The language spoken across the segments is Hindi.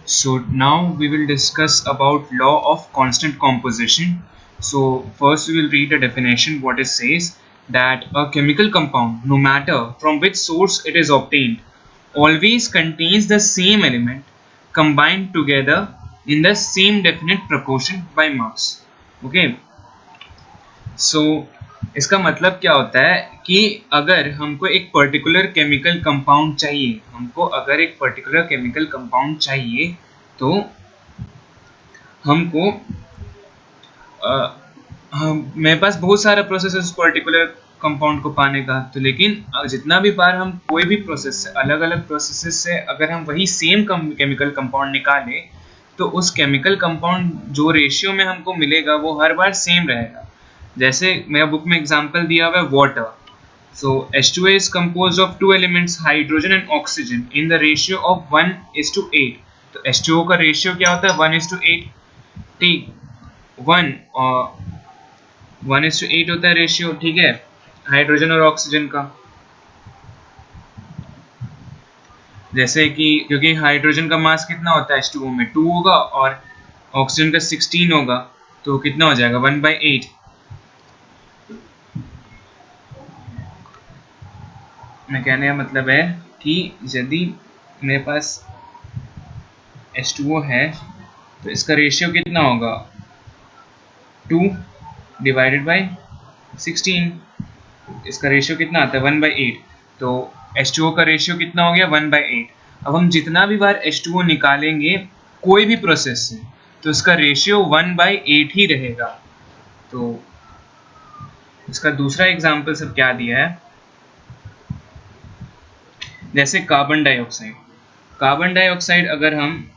So now we will discuss about law of constant composition. So first we will read the definition. What it says, that a chemical compound, no matter from which source it is obtained, always contains the same element combined together in the same definite proportion by mass. Okay. सो इसका मतलब क्या होता है कि अगर हमको एक पर्टिकुलर केमिकल कंपाउंड चाहिए, तो हमको मेरे पास बहुत सारा प्रोसेस है उस पर्टिकुलर कंपाउंड को पाने का, तो लेकिन जितना भी बार हम कोई भी प्रोसेस से अलग अलग प्रोसेसेस से अगर हम वही सेम केमिकल कंपाउंड निकालें, तो उस केमिकल कंपाउंड जो रेशियो में हमको मिलेगा वो हर बार सेम रहेगा. जैसे मेरा बुक में एग्जांपल दिया हुआ है water. So H2A is composed of two elements, hydrogen and oxygen, in the ratio of 1:8. तो H2O का रेशियो क्या होता है? 1:8. ठीक, 1:8 होता है रेशियो. ठीक है, हाइड्रोजन और ऑक्सीजन का. जैसे कि क्योंकि हाइड्रोजन का मास कितना होता है H2O में? 2 होगा और ऑक्सीजन का 16 होगा, तो कितना हो जाएगा? 1/8. मैं कहने का मतलब है कि यदि मेरे पास H2O है तो इसका रेशियो कितना होगा? 2 डिवाइडेड बाई 16. इसका रेशियो कितना आता है? 1/8. तो H2O का रेशियो कितना हो गया? 1/8. अब हम जितना भी बार H2O निकालेंगे कोई भी प्रोसेस से, तो इसका रेशियो 1/8 ही रहेगा. तो इसका दूसरा एग्जाम्पल सब क्या दिया है, जैसे कार्बन डाइऑक्साइड अगर हम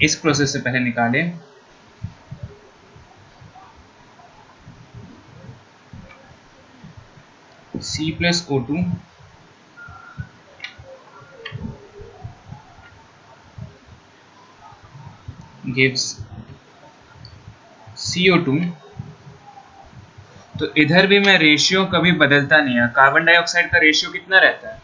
इस प्रोसेस से पहले निकालें, C+O2 gives CO2, तो इधर भी मैं रेशियो कभी बदलता नहीं है. कार्बन डाइऑक्साइड का रेशियो कितना रहता है?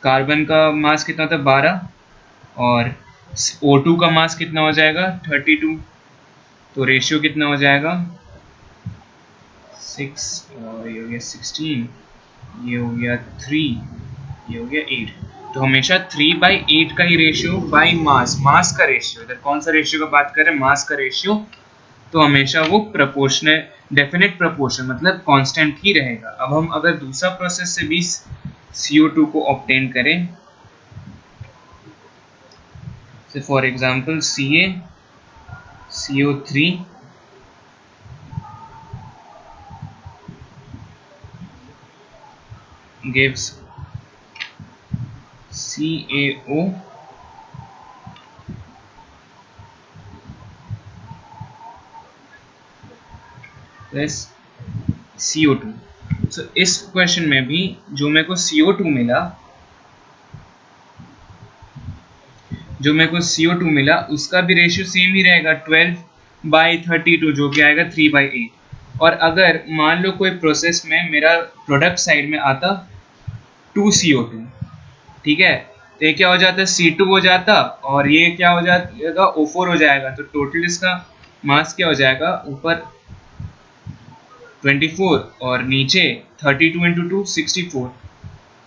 कार्बन का मास कितना था? 12, और O2 का मास कितना हो जाएगा? 32. तो रेशियो कितना हो जाएगा? 6, और ये हो गया 16, ये हो गया 3, ये हो गया 8. तो हमेशा 3/8 का ही रेशियो बाई मास का रेशियो. इधर कौन सा रेशियो का बात कर रहे हैं? मास का रेशियो. तो हमेशा वो प्रोपोर्शनल डेफिनेट प्रोपोर्शन मतलब कांस्टेंट ही रहेगा. अब हम अगर दूसरा प्रोसेस से भी CO2 को ऑब्टेन करें, से for example CaCO3 gives CaO plus CO2. सो इस क्वेश्चन में भी जो मेरे को CO2 मिला उसका भी रेशियो सेम ही रहेगा, 12/32, जो कि आएगा 3/8. और अगर मान लो कोई प्रोसेस में मेरा प्रोडक्ट साइड में आता 2CO2, ठीक है, तो ये क्या हो जाता है? C2 हो जाता, और ये क्या हो जाएगा? O4 हो जाएगा. तो टोटल इसका मास क्या हो जाएगा? ऊपर 24 और नीचे 32 × 2 64.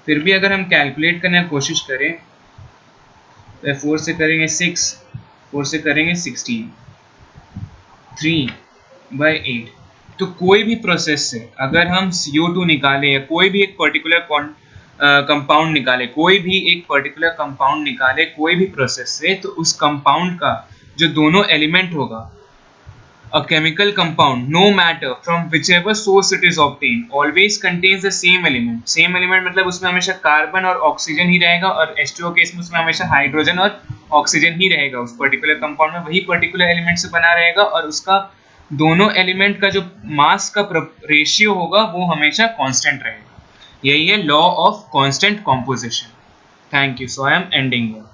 फिर भी अगर हम कैलकुलेट करने की कोशिश करें तो 4 से करेंगे 6, 4 से करेंगे 16, 3/8. तो कोई भी प्रोसेस से अगर हम CO2 निकालें या कोई भी एक पर्टिकुलर कंपाउंड निकाले, कोई भी प्रोसेस से, तो उस कंपाउंड का जो दोनों एलिमेंट होगा, a chemical compound, no matter from whichever source it is obtained, always contains the same element. Same element मतलब उसमें हमेशा कार्बन और ऑक्सीजन ही रहेगा, और H2O केस में उसमें हमेशा हाइड्रोजन और ऑक्सीजन ही रहेगा. उस पर्टिकुलर कंपाउंड में वही पर्टिकुलर एलिमेंट से बना रहेगा, और उसका दोनों एलिमेंट का जो मास का रेशियो होगा वो हमेशा कांस्टेंट रहेगा. यही है law of constant composition. Thank you. So I am ending here.